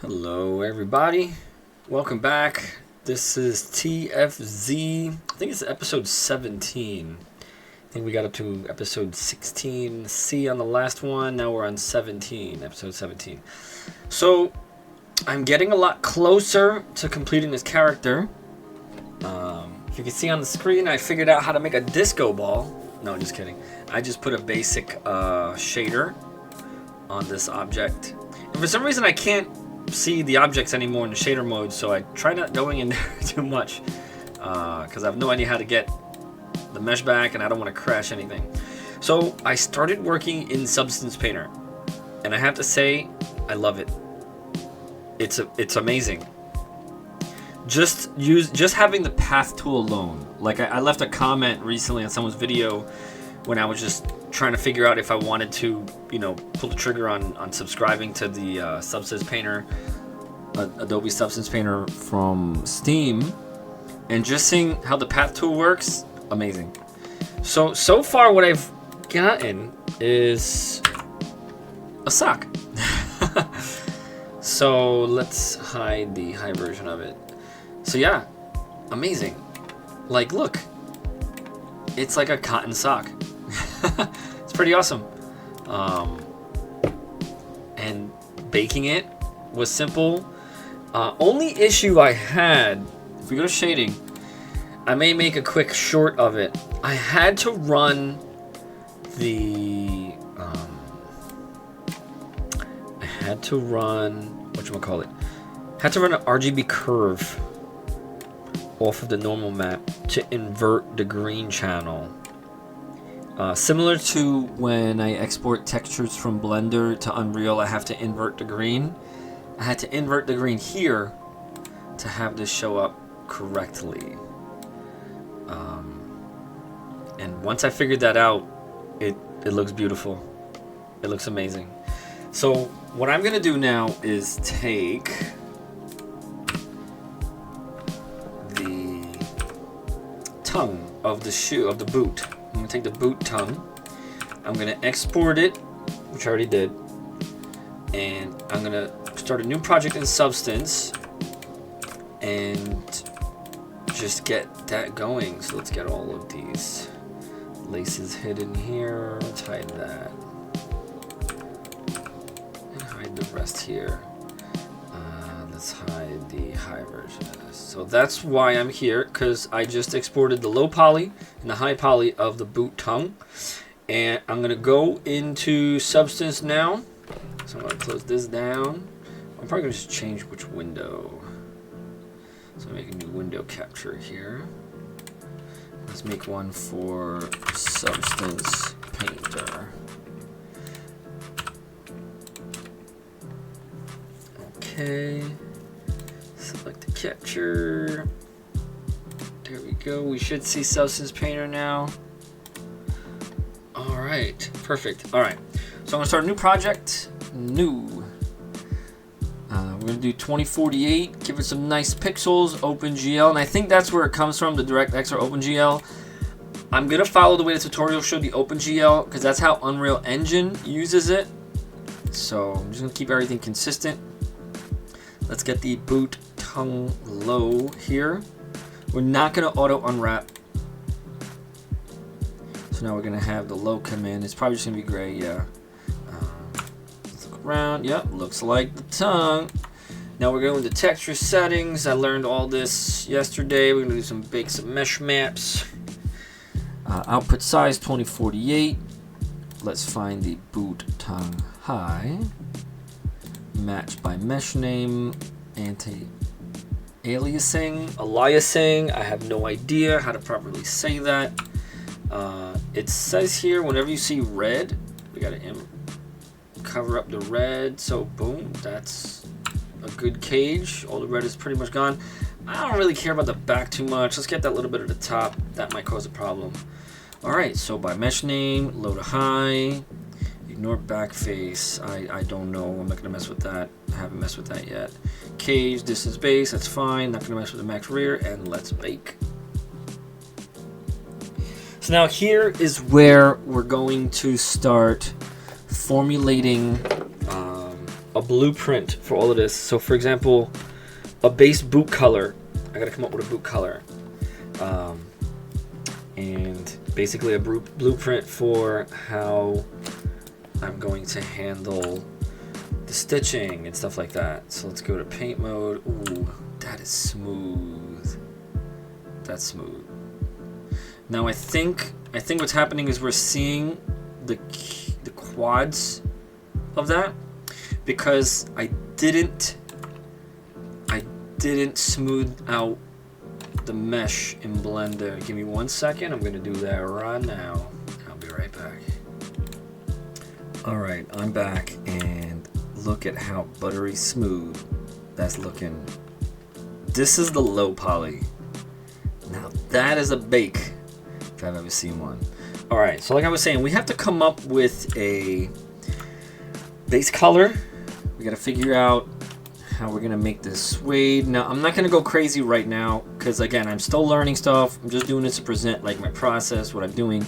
Hello everybody, welcome back. This is TFZ. I think it's episode 17. I think we got up to episode 16C on the last one. Now we're on 17, episode 17. So I'm getting a lot closer to completing this character. If you can see on the screen, I figured out how to make a disco ball. No, just kidding. I just put a basic shader on this object. And for some reason I can't see the objects anymore in the shader mode, so I try not going in there too much because I have no idea how to get the mesh back and I don't want to crash anything. So I started working in Substance Painter and I have to say I love it. It's amazing. Just having the path tool alone. Like I left a comment recently on someone's video when I was just trying to figure out if I wanted to, pull the trigger on subscribing to the Substance Painter, Adobe Substance Painter from Steam, and just seeing how the path tool works, amazing. So far what I've gotten is a sock. So let's hide the high version of it. So yeah, amazing. Like, look, it's like a cotton sock. It's pretty awesome. And baking it was simple. Only issue I had, if we go to shading, I may make a quick short of it. I had to run the had to run an RGB curve off of the normal map to invert the green channel. Similar to when I export textures from Blender to Unreal, I have to invert the green. I had to invert the green here to have this show up correctly. And once I figured that out, it looks beautiful. It looks amazing. So what I'm gonna do now is take the tongue of the shoe, of the boot. I'm gonna take the boot tongue. I'm gonna export it, which I already did, and I'm gonna start a new project in Substance and just get that going. So let's get all of these laces hidden here. Let's hide that and hide the rest here. Let's hide the high version of this. So that's why I'm here, because I just exported the low poly and the high poly of the boot tongue. And I'm going to go into Substance now. So I'm going to close this down. I'm probably going to just change which window. So make a new window capture here. Let's make one for Substance Painter. Okay. Select the capture. There we go. We should see Substance Painter now. Alright, perfect. Alright, so I'm going to start a new project. New. We're going to do 2048. Give it some nice pixels. OpenGL. And I think that's where it comes from, the DirectX or OpenGL. I'm going to follow the way the tutorial showed the OpenGL, because that's how Unreal Engine uses it. So I'm just going to keep everything consistent. Let's get the boot tongue low here. We're not going to auto unwrap. So now we're going to have the low come in. It's probably just going to be gray, yeah. Let's look around. Yep, looks like the tongue. Now we're going to texture settings. I learned all this yesterday. We're going to do some basic mesh maps. Output size 2048. Let's find the boot tongue high. Match by mesh name, aliasing. I have no idea how to properly say that. It says here whenever you see red, we gotta cover up the red. So boom, that's a good cage. All the red is pretty much gone. I don't really care about the back too much. Let's get that little bit at the top. That might cause a problem. All right, so by mesh name, low to high. Ignore back face. I don't know. I'm not gonna mess with that. I haven't messed with that yet. Cage, distance base, that's fine. Not gonna mess with the max rear, and let's bake. So now here is where we're going to start formulating a blueprint for all of this. So for example, a base boot color. I gotta come up with a boot color. And basically a blueprint for how I'm going to handle the stitching and stuff like that. So let's go to paint mode. Ooh, that is smooth. That's smooth. Now I think what's happening is we're seeing the quads of that because I didn't smooth out the mesh in Blender. Give me 1 second. I'm gonna do that right now. I'll be right back. All right, I'm back, and look at how buttery smooth that's looking. This is the low poly. Now that is a bake if I've ever seen one. All right, so like I was saying, we have to come up with a base color. We got to figure out how we're gonna make this suede. Now I'm not gonna go crazy right now because again, I'm still learning stuff. I'm just doing this to present like my process, what I'm doing.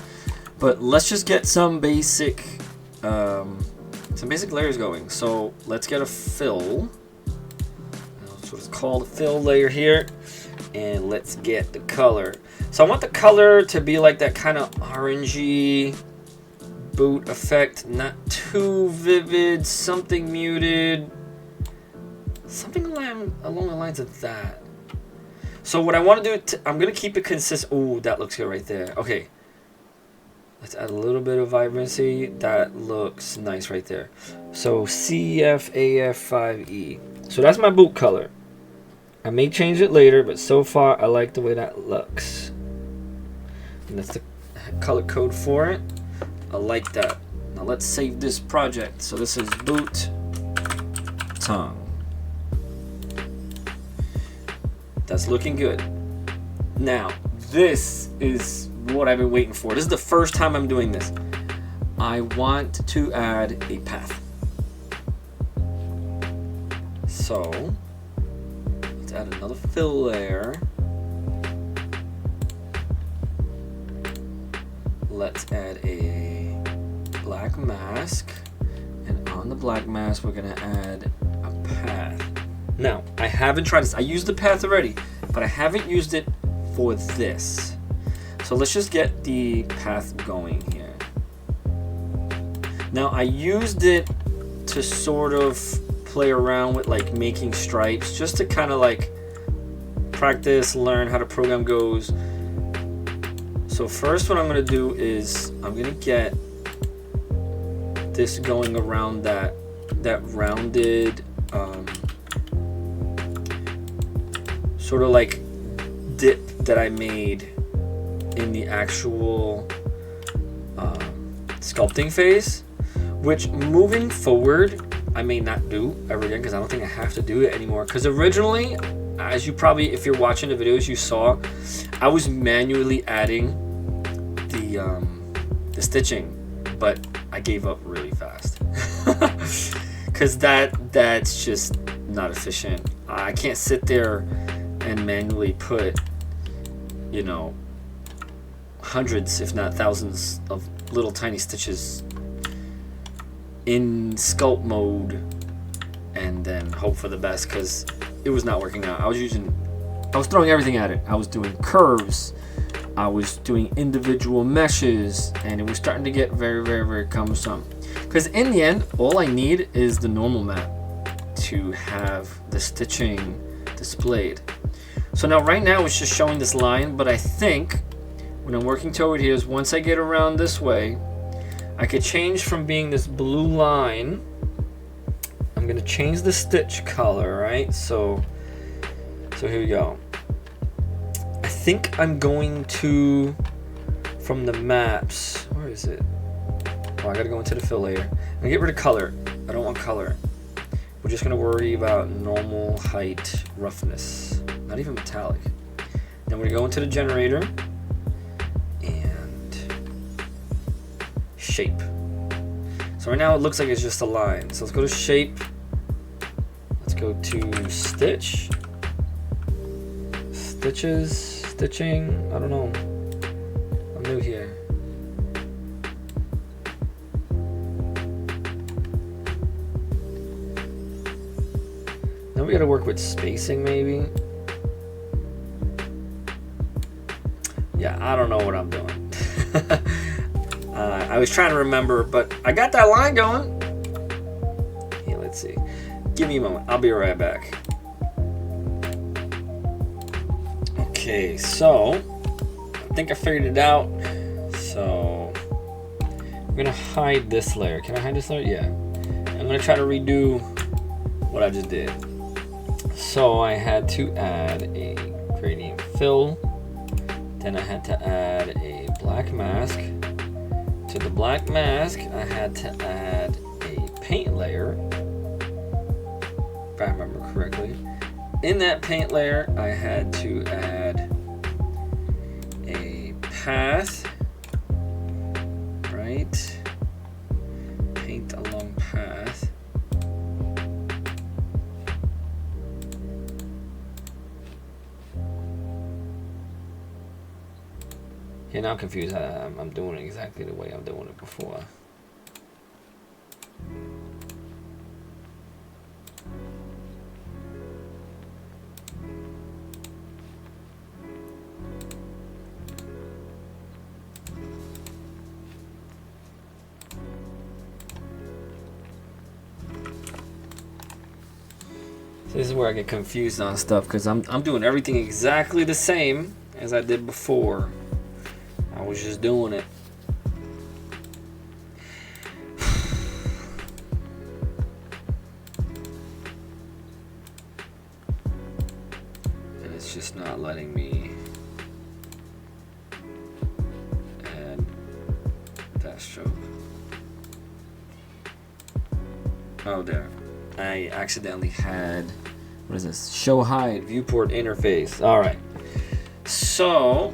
But let's just get some basic layers going. So let's get a fill. That's what it's called, a fill layer here, and let's get the color. So I want the color to be like that kind of orangey boot effect, not too vivid, something muted. Something along the lines of that. So what I want to do, I'm going to keep it consistent. Ooh, that looks good right there. Okay. Let's add a little bit of vibrancy. That looks nice right there. So CFAF5E. So that's my boot color. I may change it later, but so far I like the way that looks. And that's the color code for it. I like that. Now let's save this project. So this is boot tongue. That's looking good. Now, this is what I've been waiting for. This is the first time I'm doing this. I want to add a path. So, let's add another fill layer. Let's add a black mask. And on the black mask, we're gonna add a path. Now, I haven't tried this. I used the path already, but I haven't used it for this. So let's just get the path going here. Now, I used it to sort of play around with like making stripes, just to kind of like practice, learn how the program goes. So first what I'm gonna do is I'm gonna get this going around that rounded, sort of like dip that I made in the actual sculpting phase, which moving forward I may not do ever again because I don't think I have to do it anymore. Because originally, as you probably, if you're watching the videos, you saw I was manually adding the stitching, but I gave up really fast because that's just not efficient. I can't sit there and manually put, you know, hundreds if not thousands of little tiny stitches in sculpt mode and then hope for the best, because it was not working out. I was throwing everything at it. I was doing curves, I was doing individual meshes, and it was starting to get very, very, very cumbersome. Because in the end, all I need is the normal map to have the stitching displayed. So now right now it's just showing this line, but I think when I'm working toward here is once I get around this way, I could change from being this blue line. I'm gonna change the stitch color, right? So here we go. I think I'm going to, from the maps, where is it? Oh, I gotta go into the fill layer. I'm gonna get rid of color. I don't want color. We're just gonna worry about normal height roughness, not even metallic. Then we're gonna go into the generator and shape. So right now it looks like it's just a line. So let's go to shape. Let's go to stitch. Stitching, I don't know. I'm new here. Probably got to work with spacing maybe. Yeah, I don't know what I'm doing. I was trying to remember, but I got that line going. Yeah, let's see. Give me a moment. I'll be right back. Okay, so I think I figured it out. So I'm gonna hide this layer. Can I hide this layer? Yeah. I'm gonna try to redo what I just did. So I had to add a gradient fill. Then I had to add a black mask. To the black mask, I had to add a paint layer, if I remember correctly. In that paint layer, I had to add a path, right? Paint along path. Yeah, now I'm confused. I'm doing it exactly the way I'm doing it before. So this is where I get confused on stuff because I'm doing everything exactly the same as I did before. I was just doing it. And it's just not letting me add that stroke. Oh, there. I accidentally had, what is this? Show hide viewport interface. All right. So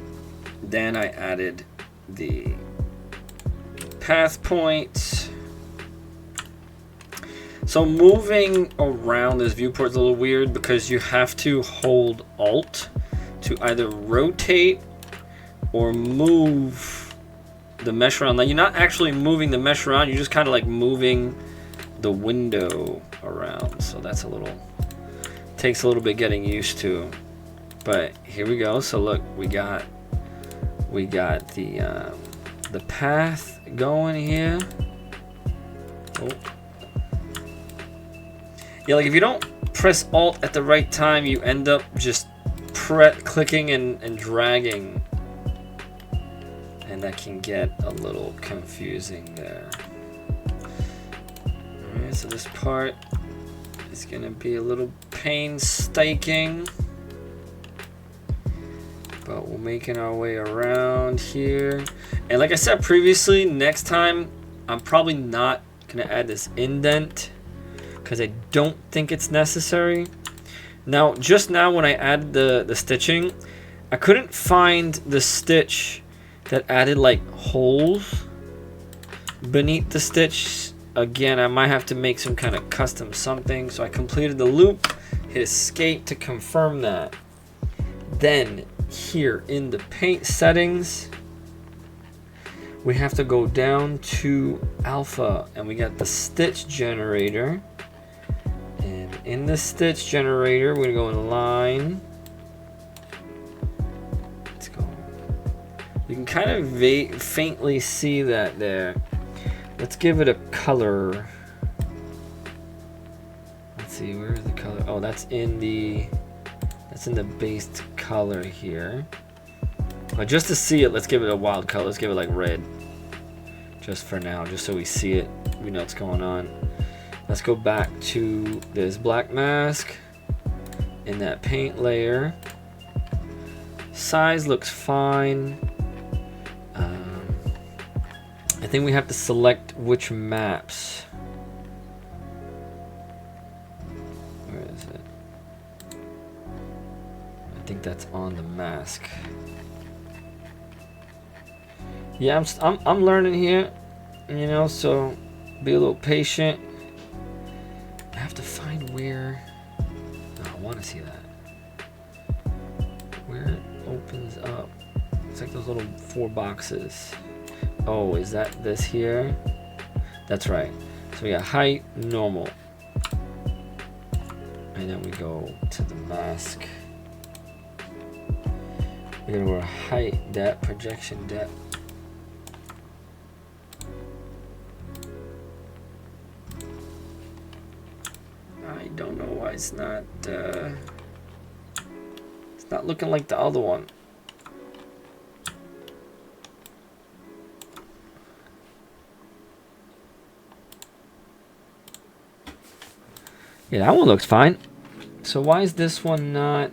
then I added the path points. So moving around this viewport is a little weird because you have to hold Alt to either rotate or move the mesh around. Like, you're not actually moving the mesh around, you're just kind of like moving the window around. So that's a little, takes a little bit getting used to. But here we go. So look, we got the path going here. Oh. Yeah, like if you don't press Alt at the right time, you end up just clicking and dragging, and that can get a little confusing there. Alright, so this part is gonna be a little painstaking, but we're making our way around here. And like I said previously, next time I'm probably not gonna add this indent because I don't think it's necessary. Now, just now when I added the stitching, I couldn't find the stitch that added like holes beneath the stitch. Again, I might have to make some kind of custom something. So I completed the loop, hit escape to confirm that. Then here in the paint settings, we have to go down to alpha and we got the stitch generator. And in the stitch generator, we're gonna go in line. Let's go. You can kind of faintly see that there. Let's give it a color. Let's see, where is the color? Oh, that's in the based color here. But just to see it, let's give it a wild color. Let's give it like red. Just for now, just so we see it, we know what's going on. Let's go back to this black mask in that paint layer. Size looks fine. I think we have to select which maps. Where is it? I think that's on the mask. Yeah, I'm learning here, you know, so be a little patient. I have to find where. No, I want to see that. Where it opens up. It's like those little 4 boxes. Oh, is that this here? That's right. So we got height, normal. And then we go to the mask. We're gonna go height, depth, projection, depth. I don't know why it's not looking like the other one. Yeah, that one looks fine. So why is this one not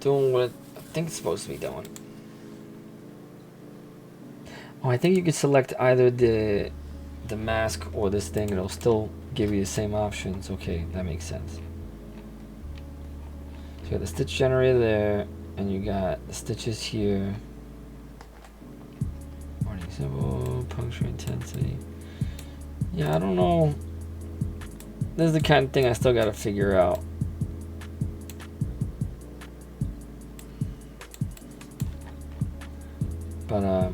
doing what I think it's supposed to be doing? Oh, I think you could select either the mask or this thing, and it'll still give you the same options. Okay, that makes sense. So you got the stitch generator there, and you got the stitches here. Warning symbol, puncture intensity. Yeah, I don't know. This is the kind of thing I still got to figure out. But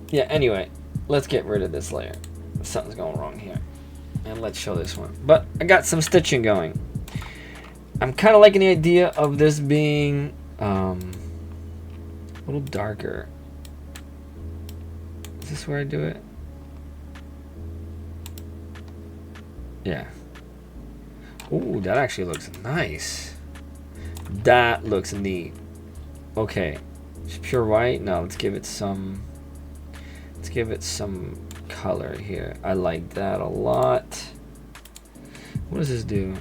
yeah, anyway, let's get rid of this layer. Something's going wrong here. And let's show this one. But I got some stitching going. I'm kind of liking the idea of this being a little darker. Is this where I do it? Yeah. Ooh, that actually looks nice. That looks neat. Okay. Just pure white? No, let's give it some color here. I like that a lot. What does this do?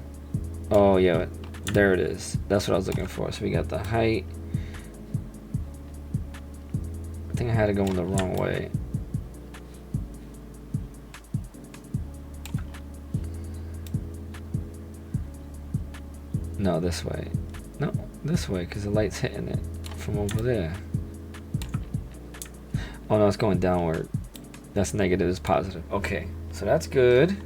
Oh yeah, there it is. That's what I was looking for. So we got the height. I think I had to go in the wrong way. No, this way. No, this way, because the light's hitting it from over there. Oh no, it's going downward. That's negative, is positive. Okay, so that's good.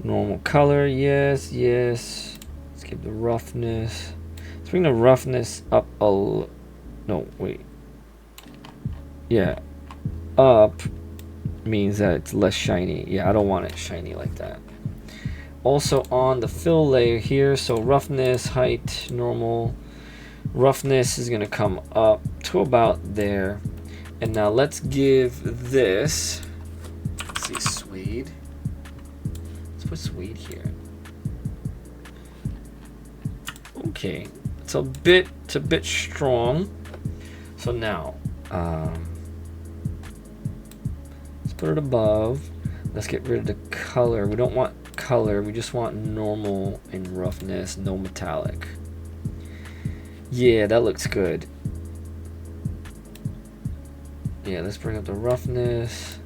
Normal color, yes, yes. Let's give the roughness. Let's bring the roughness up a little. No, wait. Yeah, up means that it's less shiny. Yeah, I don't want it shiny like that. Also on the fill layer here, so roughness, height, normal. Roughness is gonna come up to about there. And now let's give this, let's see, suede. Let's put suede here. Okay, it's a bit strong. So now, let's put it above. Let's get rid of the color. We don't want color, we just want normal and roughness, no metallic. Yeah, that looks good. Yeah, let's bring up the roughness.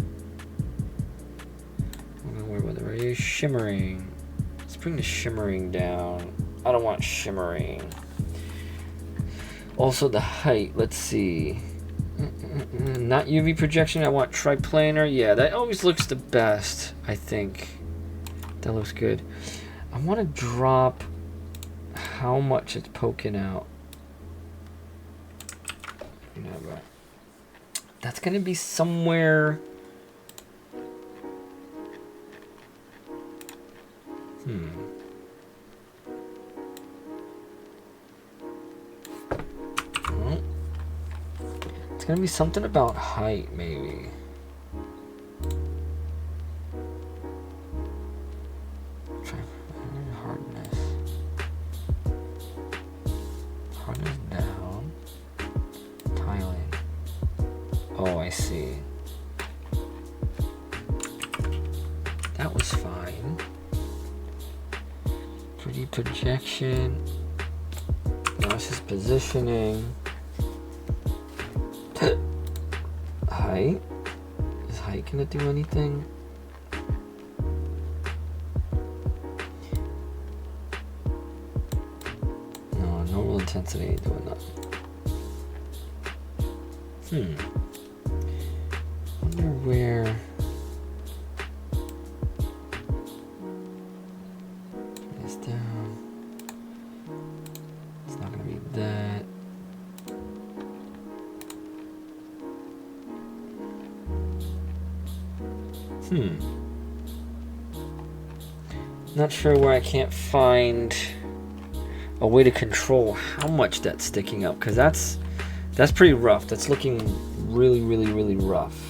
I'm gonna worry about the radius. Shimmering. Let's bring the shimmering down. I don't want shimmering. Also the height, let's see. Not UV projection, I want triplanar. Yeah, that always looks the best, I think. That looks good. I want to drop how much it's poking out. You know, but that's gonna be somewhere. Well, it's gonna be something about height, maybe. Hardness down. Tiling. Oh, I see. That was fine. 3D projection. Now it's just positioning. Height. Is height gonna do anything? No, normal intensity ain't doing nothing. Wonder where. It's down. It's not gonna be that. Not sure why I can't find a way to control how much that's sticking up, because that's pretty rough. That's looking really, really, really rough.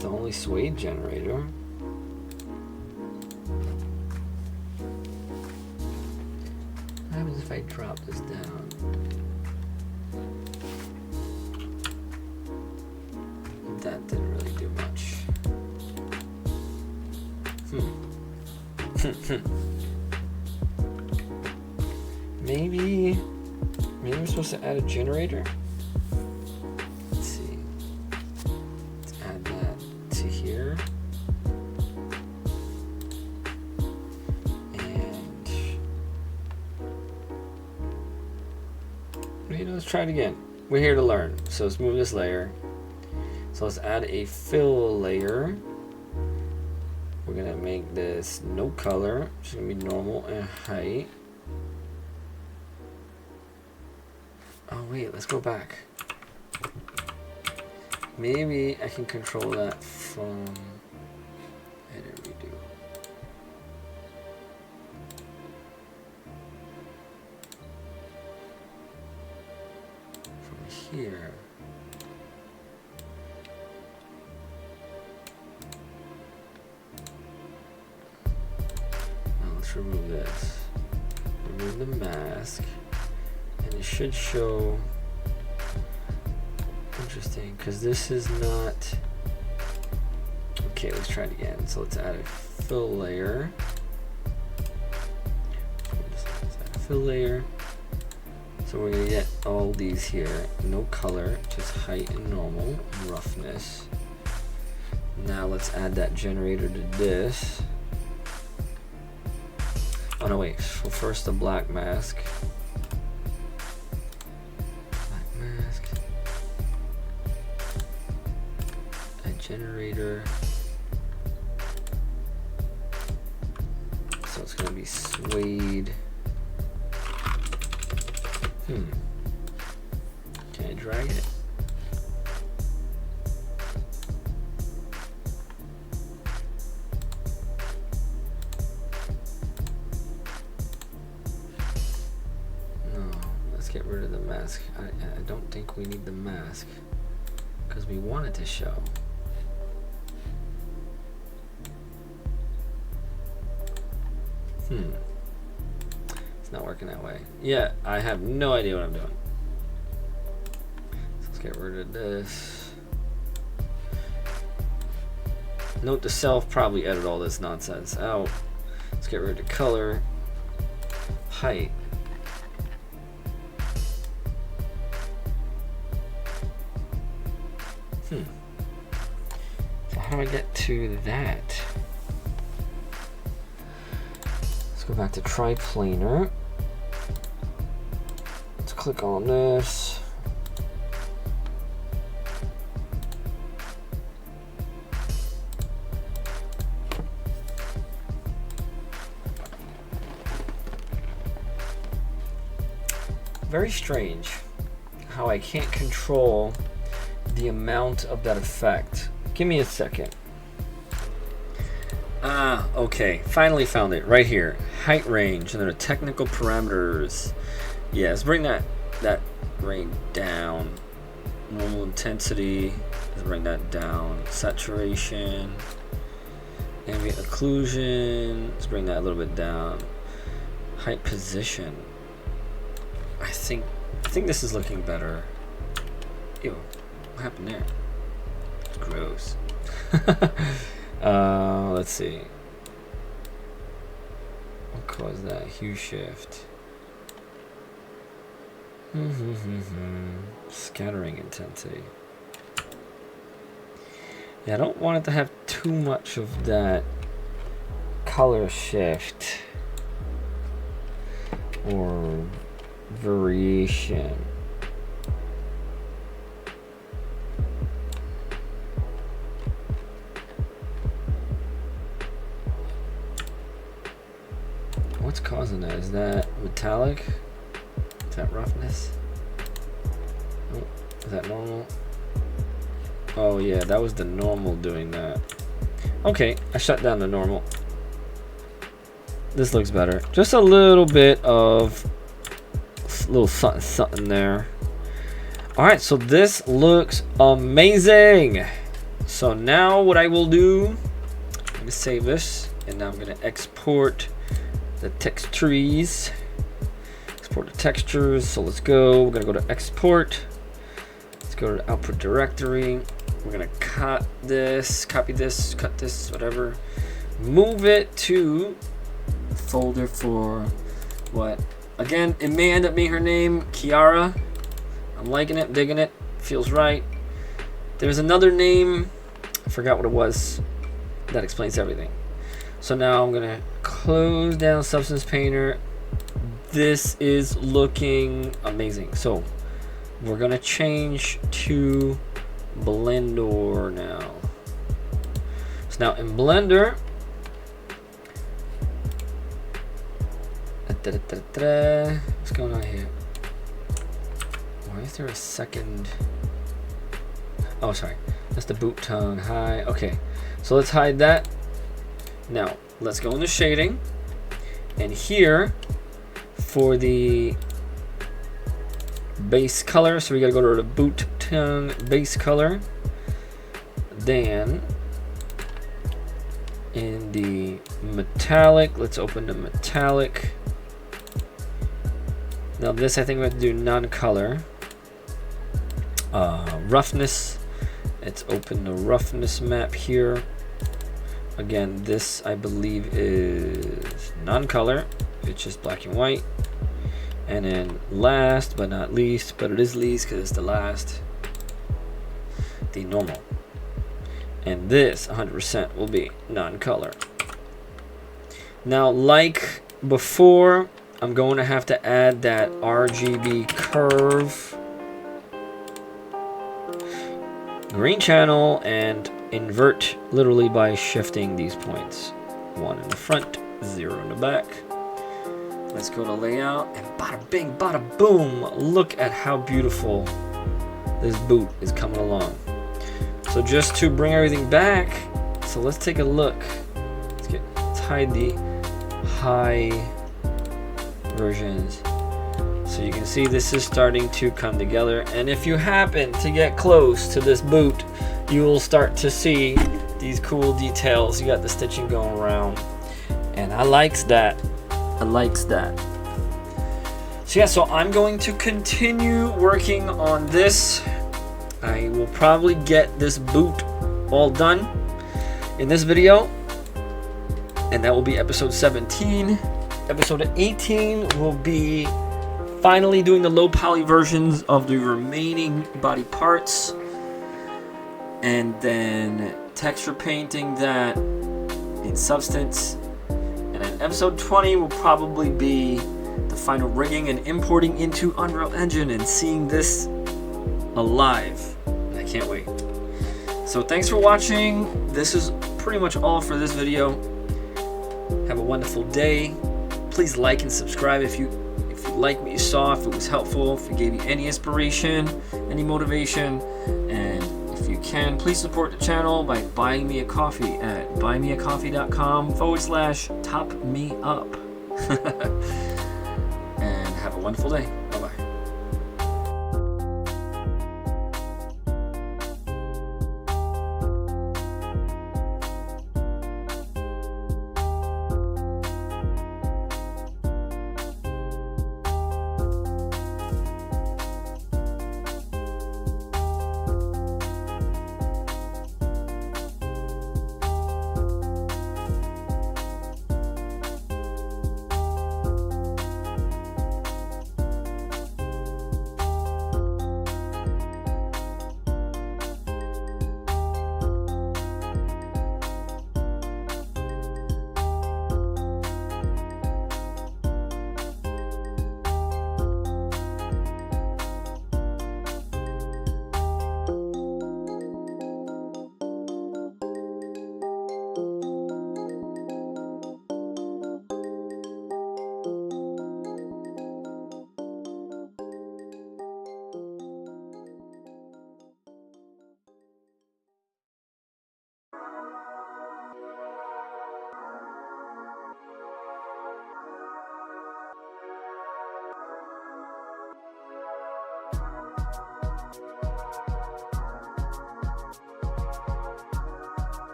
The only suede generator. What happens if I drop this down? That didn't really do much. Maybe I'm supposed to add a generator? Let's see. Let's add that to here. And let's try it again. We're here to learn. So let's move this layer. So let's add a fill layer. We're gonna make this no color. It's gonna be normal and height. Oh wait, let's go back. Maybe I can control that from edit redo. From here. Now let's remove this. Remove the mask. And it should show. Interesting, because this is not. Okay, let's try it again. So let's add a fill layer. Let's add a fill layer. So we're gonna get all these here. No color, just height and normal, and roughness. Now let's add that generator to this. Oh no, wait. So first the black mask. Generator. So it's going to be suede. Can I drag it? No, let's get rid of the mask. I don't think we need the mask because we want it to show. It's not working that way. Yeah, I have no idea what I'm doing. So let's get rid of this. Note to self, probably edit all this nonsense out. Let's get rid of color. Height. So how do I get to that? Let's go back to triplanar. Let's click on this. Very strange how I can't control the amount of that effect. Give me a second. Ah, okay. Finally found it right here. Height range, and there are technical parameters. Yeah, let's bring that range down. Normal intensity. Let's bring that down. Saturation. Ambient occlusion. Let's bring that a little bit down. Height position. I think this is looking better. Ew, what happened there? It's gross. Let's see. What caused that? Hue shift. Scattering intensity. Yeah, I don't want it to have too much of that color shift or variation. what's causing that? Is that metallic? Is that roughness? Oh, is that normal? Oh yeah, that was the normal doing that. Okay, I shut down the normal. This looks better. Just a little bit of little something there. Alright, so this looks amazing. So now what I will do, I'm going to save this, and now I'm going to export the textures. Export the textures. So let's go. We're going to go to export. Let's go to the output directory. We're going to cut this, copy this, cut this, whatever. Move it to folder for what? Again, it may end up being her name, Kiara. I'm liking it, digging it, feels right. There's another name, I forgot what it was. That explains everything. So now I'm gonna close down Substance Painter. This is looking amazing. So we're gonna change to Blender now. So now in Blender, what's going on here? Why is there a second? Oh, sorry. That's the boot tongue. Hi. Okay. So let's hide that. Now, let's go into shading. And here, for the base color, so we got to go to the boot tongue base color. Then, in the metallic, let's open the metallic. Now this I think we have to do non-color. Roughness. Let's open the roughness map here. Again, this I believe is non-color. It's just black and white. And then last but not least, but it is least because it's the last, the normal. And this 100% will be non-color. Now, like before, I'm going to have to add that RGB curve, green channel, and invert literally by shifting these points. 1 in the front, 0 in the back. Let's go to layout, and bada bing, bada boom. Look at how beautiful this boot is coming along. So just to bring everything back, so let's take a look. Let's hide the high versions. So you can see this is starting to come together, and if you happen to get close to this boot, you will start to see these cool details. You got the stitching going around, and I likes that. I likes that. So yeah, so I'm going to continue working on this. I will probably get this boot all done in this video, and that will be episode 17. Episode 18 will be finally doing the low poly versions of the remaining body parts, and then texture painting that in Substance. And then episode 20 will probably be the final rigging and importing into Unreal Engine and seeing this alive. And I can't wait. So thanks for watching. This is pretty much all for this video. Have a wonderful day. Please like and subscribe if you like what you saw, if it was helpful, if it gave you any inspiration, any motivation. And if you can, please support the channel by buying me a coffee at buymeacoffee.com/topmeup. And have a wonderful day.